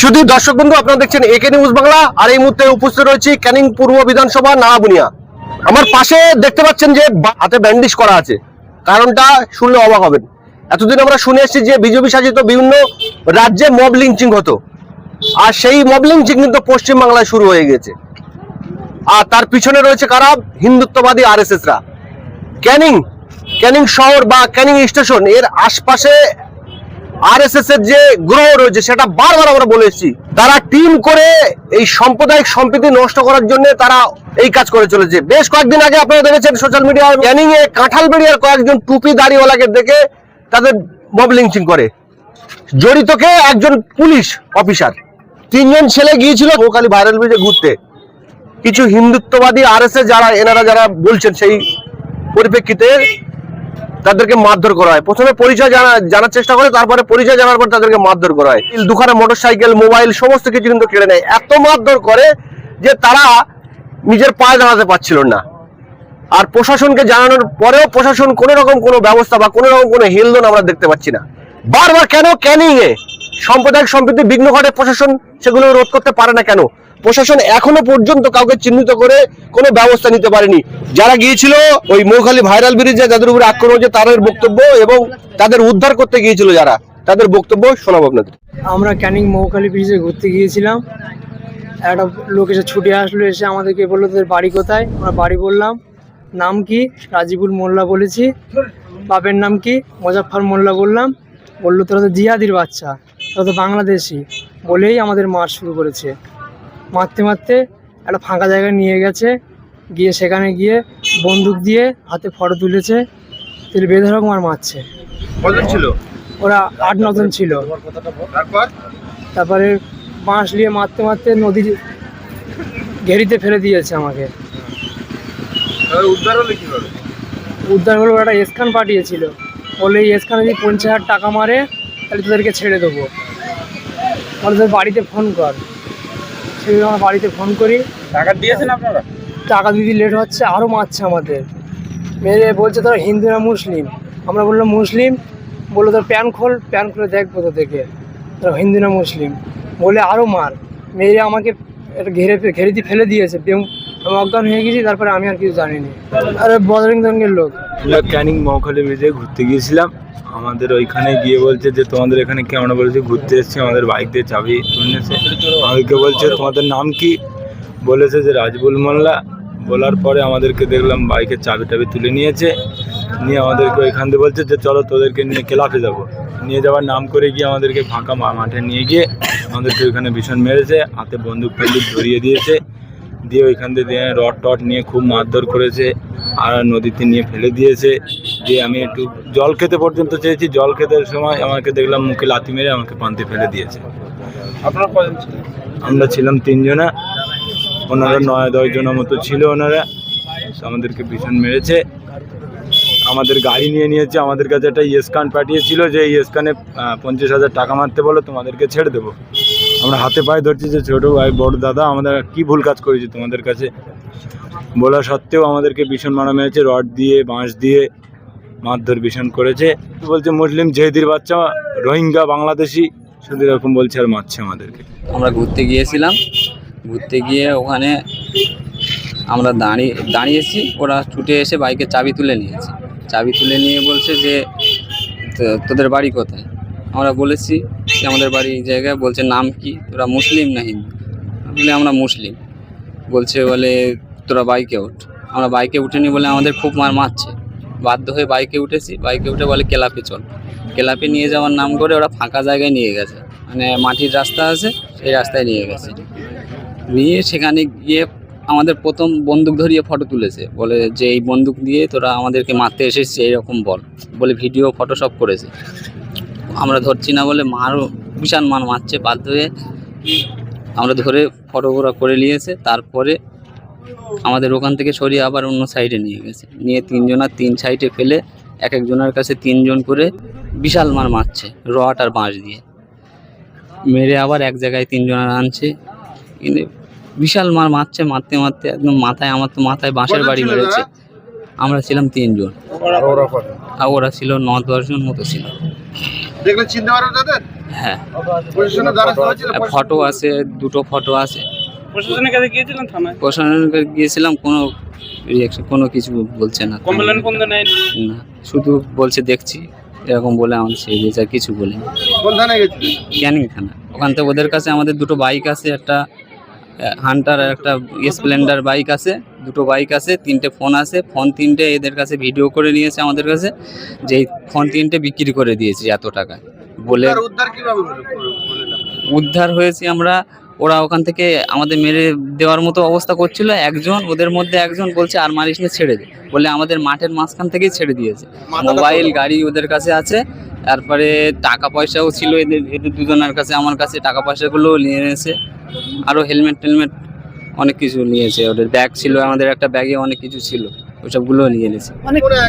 শুধু দর্শক বন্ধু, আপনারা দেখছেন একে নিউজ বাংলা। আর এই মুহূর্তে উপস্থিত রয়েছে ক্যানিং পূর্ব বিধানসভা নাড়াবুনিয়া। আমার পাশে দেখতে পাচ্ছেন যে হাতে ব্যান্ডেজ করা আছে। কারণটা শুনলে অবাক হবেন। এতদিন আমরা শুনে এসেছি যে বিজেপি শাসিত বিভিন্ন রাজ্যে মব লিঞ্চিং হতো, আর সেই মব লিঞ্চিং কিন্তু পশ্চিমবাংলায় শুরু হয়ে গেছে। আর তার পিছনে রয়েছে কারা? হিন্দুত্ববাদী আরএসএসরা। ক্যানিং শহর বা ক্যানিং স্টেশন এর আশপাশে আরএসএস এর যে গ্রহ রয়েছে সেটা বারবার আমরা বলে এসেছি। তারা টিম করে এই সাম্প্রদায়িক সম্প্রীতি নষ্ট করার জন্য তারা এই কাজ করে চলেছে। বেশ কয়েকদিন আগে আপনারা দেখেছেন সোশ্যাল মিডিয়ায় ক্যানিং এ কাঁঠালবেড়িয়ার কয়েকজন টুপি দাড়িওয়ালাকে দেখে তাদের মব লিঞ্চিং করে। জড়িতকে একজন পুলিশ অফিসার। 3 জন ছেলে গিয়েছিল মৌখালি ভাইরাল ব্রিজে ঘুরতে। কিছু হিন্দুত্ববাদী আরএসএস এনারা যারা বলছেন, সেই পরিপ্রেক্ষিতে তাদেরকে মারধর করা হয়। প্রথমে পরিচয় জানার চেষ্টা করে, তারপরে পরিচয় জানার পর তাদেরকে মারধর করা হয়। দুখানা মোটরসাইকেল, মোবাইল সমস্ত কিছু কিন্তু কেড়ে নেয়। এত মারধর করে যে তারা নিজের পায়ে দাঁড়াতে পারছিল না। আর প্রশাসনকে জানানোর পরেও প্রশাসন কোনো রকম কোনো ব্যবস্থা বা কোনো রকম কোনো হেলদোল আমরা দেখতে পাচ্ছি না। বারবার কেন ক্যানিং এ সাম্প্রদায়িক সম্প্রীতি বিঘ্ন ঘটে, প্রশাসন সেগুলো রোধ করতে পারে না কেন? প্রশাসন এখনো পর্যন্ত কাউকে চিহ্নিত করে কোনো ব্যবস্থা নিতে পারেনি। যারা গিয়েছিল ওই মৌখালি ভাইরাল ব্রিজে যাদের উপরে আক্রমণ হয়েছে তাদের বক্তব্য এবং তাদের উদ্ধার করতে গিয়েছিল যারা, তাদের বক্তব্য শোনাবো আপনাদের। আমরা ক্যানিং মৌখালি ব্রিজে ঘুরতে গিয়েছিলাম। একটা লোক এসে ছুটে আসলো, এসে আমাদেরকে বললো তোদের বাড়ি কোথায়। আমরা বাড়ি বললাম। নাম কি? রাজিবুল মোল্লা বলেছি। বাপের নাম কি? মোজাফফর মোল্লা বললাম। বললো তোরা তো জিহাদির বাচ্চা, তোরা তো বাংলাদেশি, বলেই আমাদের মার শুরু করেছে। মারতে মারতে একটা ফাঁকা জায়গায় নিয়ে গেছে, গিয়ে সেখানে গিয়ে বন্দুক দিয়ে হাতে ফটো তুলেছে, তুলে বেধড়ক মারছে। কজন ছিল? ওরা 8-9 জন ছিল। তারপরে বাঁশ নিয়ে মারতে মারতে নদীর ঘেরিতে ফেলে দিয়েছে আমাকে। উদ্ধার হলো একটা স্ক্যান পাঠিয়েছিল, বলে এই স্ক্যানে যদি 50,000 টাকা মারে তাহলে তোদেরকে ছেড়ে দেবো। বলে তোর বাড়িতে ফোন কর। সেই আমার বাড়িতে ফোন করি। টাকা দিয়েছেন আপনারা? টাকা দিতে লেট হচ্ছে, আরও মারছে আমাদের। মেয়ে বলছে তোরা হিন্দু না মুসলিম। আমরা বললাম মুসলিম। বললো তোর প্যান খুলে দেখ কোথা থেকে, তোরা হিন্দু না মুসলিম, বলে আরও মার। মেয়ে আমাকে ঘেরিতে ফেলে দিয়েছে, আমি অজ্ঞান হয়ে গেছি। তারপরে আমি আর কিছু জানিনি। আরে বজরং দলের লোক। আমরা ক্যানিং মৌখালি ব্রিজে ঘুরতে গিয়েছিলাম। আমাদের ওইখানে গিয়ে বলছে যে তোমাদের এখানে কি? আমরা বলছি ঘুরতে এসেছি, আমাদের বাইক দিয়ে চাবি তুলেছে। আমাদেরকে বলছে তোমাদের নাম কি? বলেছে যে রাজিবুল মোল্লা। বলার পরে আমাদেরকে দেখলাম বাইকের চাবি টাবি তুলে নিয়েছে, নিয়ে আমাদেরকে ওইখান দিয়ে বলছে যে চলো তোদেরকে নিয়ে ক্লাবে যাবো। নিয়ে যাওয়ার নাম করে গিয়ে আমাদেরকে ফাঁকা মাঠে নিয়ে গিয়ে আমাদেরকে ওইখানে ভীষণ মেরেছে, হাতে বন্দুক ধরিয়ে দিয়েছে। দিয়ে ওইখান দিয়ে রড টড নিয়ে খুব মারধর করেছে, আর নদীতে নিয়ে ফেলে দিয়েছে। দিয়ে আমি একটু জল খেতে পর্যন্ত চেয়েছি, জল খেতে সময় আমাকে দেখলাম মুখে লাথি মেরে আমাকে পান্তে ফেলে দিয়েছে। আপনারা কজন ছিলেন? আমরা ছিলাম 3 জনা, ওনারা 9-10 জনের মতো ছিল। ওনারা আমাদেরকে ভীষণ মেরেছে, আমাদের গাড়ি নিয়ে নিয়েছে। আমাদের কাছে একটা স্ক্যান পাঠিয়েছিল যে এই স্ক্যানে 50,000 টাকা মারতে বলো, তোমাদেরকে ছেড়ে দেবো। আমরা হাতে পায়ে ধরছি যে ছোটো ভাই বড় দাদা আমরা কি ভুল কাজ করেছি তোমাদের কাছে। বলা সত্ত্বেও আমাদেরকে ভীষণ মারা মেরেছে, রড দিয়ে বাঁশ দিয়ে মারধর ভীষণ করেছে। বলছে মুসলিম জেদির বাচ্চা, রোহিঙ্গা, বাংলাদেশি, শুধু এরকম বলছে আর মারছে আমাদেরকে। আমরা ঘুরতে গিয়েছিলাম। ঘুরতে গিয়ে ওখানে আমরা দাঁড়িয়েছি। ওরা ছুটে এসে বাইকের চাবি তুলে নিয়েছে। চাবি তুলে নিয়ে বলছে যে তোদের বাড়ি কোথায়। আমরা বলেছি যে আমাদের বাড়ি এই জায়গায়। বলছে নাম কি? তোরা মুসলিম না হিন্দু? বলে আমরা মুসলিম। বলে তোরা বাইকে ওঠ। আমরা বাইকে উঠেনি বলে আমাদের খুব মারছে। বাধ্য হয়ে বাইকে উঠেছি। বাইকে উঠে বলে ক্লাবে চল। ক্লাবে নিয়ে যাওয়ার নাম করে ওরা ফাঁকা জায়গায় নিয়ে গেছে, মানে মাটির রাস্তা আছে, সেই রাস্তায় নিয়ে গেছে। নিয়ে সেখানে গিয়ে আমাদের প্রথম বন্দুক ধরিয়ে ফটো তুলেছে, বলে যে এই বন্দুক দিয়ে তোরা আমাদেরকে মারতে এসেছিস এইরকম বলে ভিডিও ফটো সব করেছে। আমরা ধরছি না বলে বিশাল মারছে। বাধ্য হয়ে আমরা ধরে ফটোগুলো করে নিয়েছে। তারপরে আমাদের ওখান থেকে সরিয়ে আবার অন্য সাইডে নিয়ে গেছে। নিয়ে 3 জনা 3 সাইডে ফেলে এক একজনের কাছে 3 জন করে বিশাল মারছে রড আর বাঁশ দিয়ে। মেরে আবার এক জায়গায় 3 জনা আনছে। কিন্তু বিশাল মারছে, মারতে মারতে একদম মাথায়, আমার তো মাথায় বাঁশের বাড়ি মেরেছে। আমরা ছিলাম 3 জন, আর ওরা ছিল 9-10 জন মতো ছিল। দেখলে চিনতে পারো তাদের? হ্যাঁ, প্রশাসনের দ্বারা হয়েছিল ফটো আছে, দুটো ফটো আছে। প্রশাসনের কাছে গিয়েছিলেন থানায়? প্রশাসনের কাছে গিয়েছিলাম, কোনো রিয়াকশন, কোনো কিছু বলছে না। কমপ্লেন কোন নেয়নি? না, শুধু বলছে দেখছি এরকম বলে আমাদের ছেড়ে দিয়েছে, আর কিছু বলেনি। কোন থানায় গেছিলেন? ক্যানিং থানা। ওখান থেকে ওদের কাছে আমাদের দুটো বাইক আছে, একটা হান্টার আর একটা স্প্লেন্ডার বাইক আছে, দুটো বাইক আছে, 3টে ফোন আছে। ফোন 3টে এদের কাছে ভিডিও করে নিয়েছে আমাদের কাছে, যে এই ফোন 3টে বিক্রি করে দিয়েছি এত টাকায় বলে। উদ্ধার কিভাবে হলো? উদ্ধার হয়েছি আমরা, ওরা ওখান থেকে আমাদের মেরে দেওয়ার মতো অবস্থা করছিল। একজন ওদের মধ্যে একজন বলছে আর মারিস না, ছেড়ে দে বলে আমাদের মাঠের মাঝখান থেকেই ছেড়ে দিয়েছে। মোবাইল, গাড়ি ওদের কাছে আছে, তারপরে টাকা পয়সাও ছিল এদের দুজনের কাছে। আমার কাছে টাকা পয়সাগুলোও নিয়ে এনেছে, আরও হেলমেট টেলমেট অনেক কিছু নিয়েছে। ওদের ব্যাগ ছিল, আমাদের একটা ব্যাগে অনেক কিছু ছিল, ওইসবগুলোও নিয়ে এনেছে।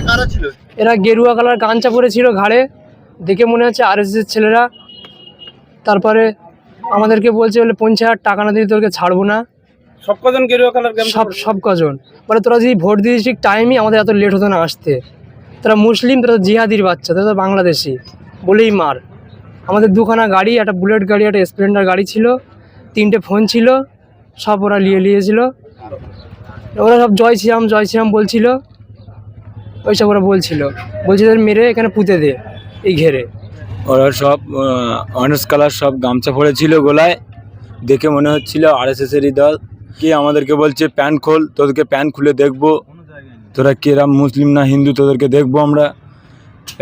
কারা ছিল? এরা গেরুয়া কালার গামছা পরেছিল ঘাড়ে, দেখে মনে হচ্ছে আরএসএস ছেলেরা। তারপরে আমাদেরকে বলছে বলে 50,000 টাকা না দিলে তোকে ছাড়বো না। সব কজন গেরুয়া কালার গামছা সব কজন বলে তোরা যদি ভোট দিয়েছিস ঠিক টাইমই, আমাদের এত লেট হতো না আসতে। তোরা মুসলিম, তোরা জিহাদির বাচ্চা, তোরা তো বাংলাদেশি বলেই মার। আমাদের দুখানা গাড়ি, একটা বুলেট গাড়ি, একটা স্প্লেন্ডার গাড়ি ছিল, 3টে ফোন ছিল, সব ওরা নিয়েছিল। ওরা সব জয় শ্রীরাম বলছিল, ওইসব ওরা বলছে তোদের মেরে এখানে পুঁতে দে এই ঘেরে। ওরা সব অরেঞ্জ কালার সব গামছা পরেছিল গলায়, দেখে মনে হচ্ছিল আরএসএসেরই দল। কি আমাদেরকে বলছে প্যান্ট খোল, তোদেরকে প্যান্ট খুলে দেখবো তোরা কিরম মুসলিম না হিন্দু, তোদেরকে দেখবো আমরা।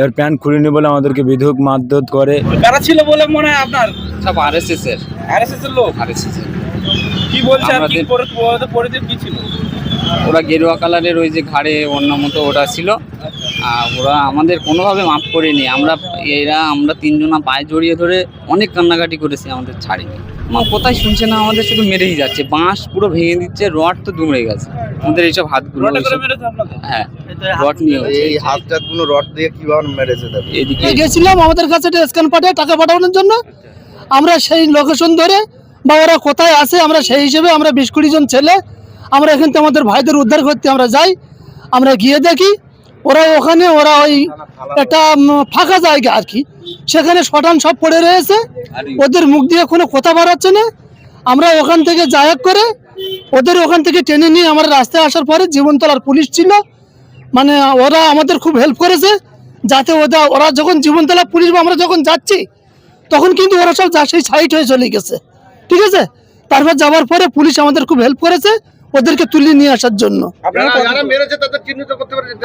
এর প্যান্ট খুলিনি বলে আমাদেরকে বিধক মারধর করে। কারা ছিল বলে মনে হয় আপনার? সব আরএসএস এর লোক। আরএসএস এর। কি বলছে আর কি আমাদের- পরিচয় কি ছিল? ওরা গেরুয়া কালারের ওই যে ঘাড়ে অন্য মতো ওটা ছিল, আর ওরা আমাদের কোনোভাবে মাফ করেনি। আমরা 3জনা পায়ে জড়িয়ে ধরে অনেক কান্নাকাটি করেছি, আমাদের ছাড়েনি। কোথায় শুনছে না, আমাদের শুধু মেরেই যাচ্ছে, বাঁশ পুরো ভেঙে দিচ্ছে, রড তো দুমড়ে গেছে আমাদের এইসব হাতগুলো। রডে করে মেরেছে আপনাদের? হ্যাঁ, রড নিয়ে এই হাতটা কোনো রড দিয়ে কিভাবে মেরেছে? এদিকে গেছিলাম আমাদের কাছে একটা স্ক্যান পাঠিয়ে টাকা পাঠানোর জন্য। আমরা সেই লোকেশন ধরে বা ওরা কোথায় আছে আমরা সেই হিসেবে আমরা 20-20 জন ছেলে আমরা এখান থেকে আমাদের ভাইদের উদ্ধার করতে আমরা যাই। আমরা গিয়ে দেখি ওরা ওই একটা ফাঁকা জায়গা আর কি, সেখানে শটান সব পড়ে রয়েছে, ওদের মুখ দিয়ে কোনো কথা বাড়াচ্ছে না। আমরা ওখান থেকে যাই করে ওদের ওখান থেকে টেনে নিয়ে আমরা রাস্তায় আসার পরে জীবনতলার পুলিশ ছিল, মানে ওরা আমাদের খুব হেল্প করেছে, যাতে ওরা যখন জীবনতলা পুলিশ বা আমরা যখন যাচ্ছি তখন কিন্তু ওরা সব সেই সাইড হয়ে চলে গেছে, ঠিক আছে। তারপর যাওয়ার পরে পুলিশ আমাদের খুব হেল্প করেছে ওদেরকে তুলে নিয়ে আসার জন্য।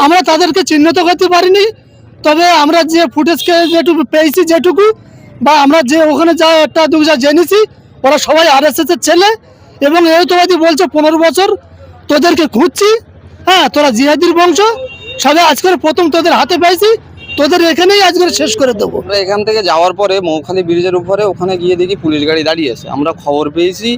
আমরা তাদেরকে চিহ্নিত করতে পারিনি, তবে আমরা যে ফুটেজকে যেটুকু পেয়েছি যেটুকু বা আমরা যে ওখানে যা একটা দুজা জেনেছি, ওরা সবাই আরএসএস এর ছেলে এবং হেতুবাদী বলছে 15 বছর তোদেরকে খুঁজছি, হ্যাঁ তোরা জিহাদির বংশ, সবাই আজকের প্রথম তোদের হাতে পেয়েছি, তোদের এখানেই আজকের শেষ করে দেবো। আমরা এখান থেকে যাওয়ার পরে মৌখালি ব্রিজের উপরে ওখানে গিয়ে দেখি পুলিশ গাড়ি দাঁড়িয়ে আছে। আমরা খবর পেয়েছি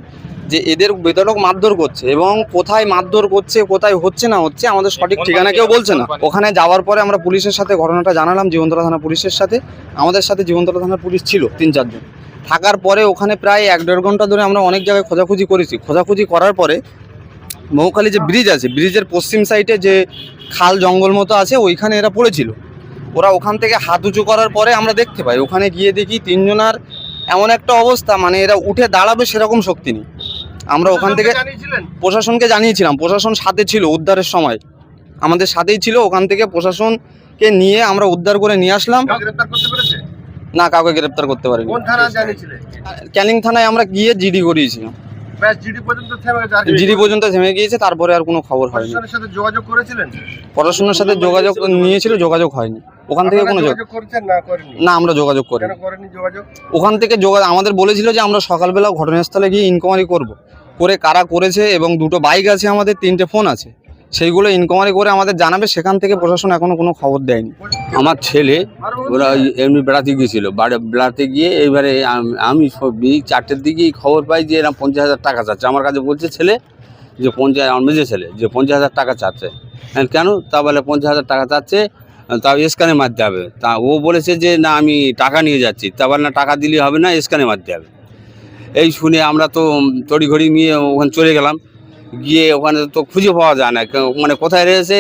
যে এদের বেদরক মারধর করছে, এবং কোথায় মারধর করছে কোথায় হচ্ছে না হচ্ছে আমাদের সঠিক ঠিকানা কেউ বলছে না। ওখানে যাওয়ার পরে আমরা পুলিশের সাথে ঘটনাটা জানালাম, জীবনতলা থানা পুলিশের সাথে। আমাদের সাথে জীবনতলা থানার পুলিশ ছিল 3-4 জন। থাকার পরে ওখানে প্রায় 1-1.5 ঘন্টা ধরে আমরা অনেক জায়গায় খোঁজাখুঁজি করেছি। খোঁজাখুঁজি করার পরে মৌখালি যে ব্রিজ আছে, ব্রিজের পশ্চিম সাইডে যে খাল জঙ্গল মতো আছে ওইখানে এরা পড়েছিল। ওরা ওখান থেকে হাত উঁচু করার পরে আমরা দেখতে পাই, ওখানে গিয়ে দেখি 3 জনার এমন একটা অবস্থা, মানে এরা উঠে দাঁড়াবে সেরকম শক্তি নেই। আমরা ওখান থেকে প্রশাসনকে জানিয়েছিলাম, প্রশাসন সাথে ছিল উদ্ধারের সময়, আমাদের সাথেই ছিল। ওখান থেকে প্রশাসনকে নিয়ে আমরা উদ্ধার করে নিয়ে আসলাম। না, কাউকে গ্রেপ্তার করতে পারিনি। ক্যানিং থানায় আমরা গিয়ে জিডি করিয়েছিলাম, জিডি পর্যন্ত থেমে গিয়েছে, তারপরে আর কোনো খবর হয়নি। প্রশাসনের সাথে যোগাযোগ নিয়েছিল, যোগাযোগ হয়নি। ওখান থেকে কোনো না, আমরা যোগাযোগ করিনি। ওখান থেকে আমাদের বলেছিল যে আমরা সকালবেলা ঘটনাস্থলে গিয়ে ইনকোয়ারি করব, করে কারা করেছে, এবং 2টো বাইক আছে আমাদের, 3টে ফোন আছে, সেইগুলো ইনকোয়ারি করে আমাদের জানাবে। সেখান থেকে প্রশাসন এখনো কোনো খবর দেয়নি। আমার ছেলে ওরা এমনি বেড়াতে গিয়েছিল, বেড়াতে গিয়ে এইবারে আমি 4টের দিকেই খবর পাই যে এরা 50,000 টাকা চাচ্ছে। আমার কাছে বলছে ছেলে যে আমার মেজে ছেলে যে 50,000 টাকা চাচ্ছে। কেন? তা বলে 50,000 টাকা চাচ্ছে, তাও স্ক্যানে মারতে হবে। তা ও বলেছে যে না আমি টাকা নিয়ে যাচ্ছি, তা বলে না টাকা দিলে হবে না, স্ক্যানে মারতে হবে। এই শুনে আমরা তো তড়িঘড়ি নিয়ে ওখানে চলে গেলাম। গিয়ে ওখানে তো খুঁজে পাওয়া যায় না, মানে কোথায় রয়েছে।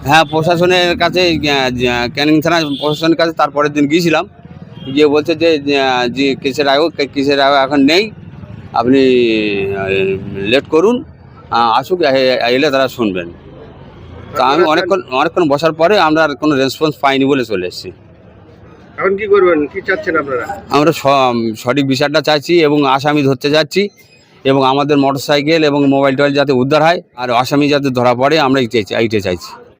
হ্যাঁ, প্রশাসনের কাছে, ক্যানিং থানা প্রশাসনের কাছে তারপরের দিন গিয়েছিলাম, গিয়ে বলছে যে কেসের আগে এখন নেই, আপনি লেট করুন, আসুক, এলে তারা শুনবেন। তা আমি অনেকক্ষণ বসার পরে আমরা আর কোনো রেসপন্স পাইনি বলে চলে এসেছি। এখন কি করবেন, কি চাচ্ছেন আপনারা? আমরা সঠিক বিচারটা চাইছি এবং আসামি ধরতে যাচ্ছি, এবং আমাদের মোটরসাইকেল এবং মোবাইল টোবাইল যাতে উদ্ধার হয় আর আসামি যাতে ধরা পড়ে আমরা এইটাই চাইছি।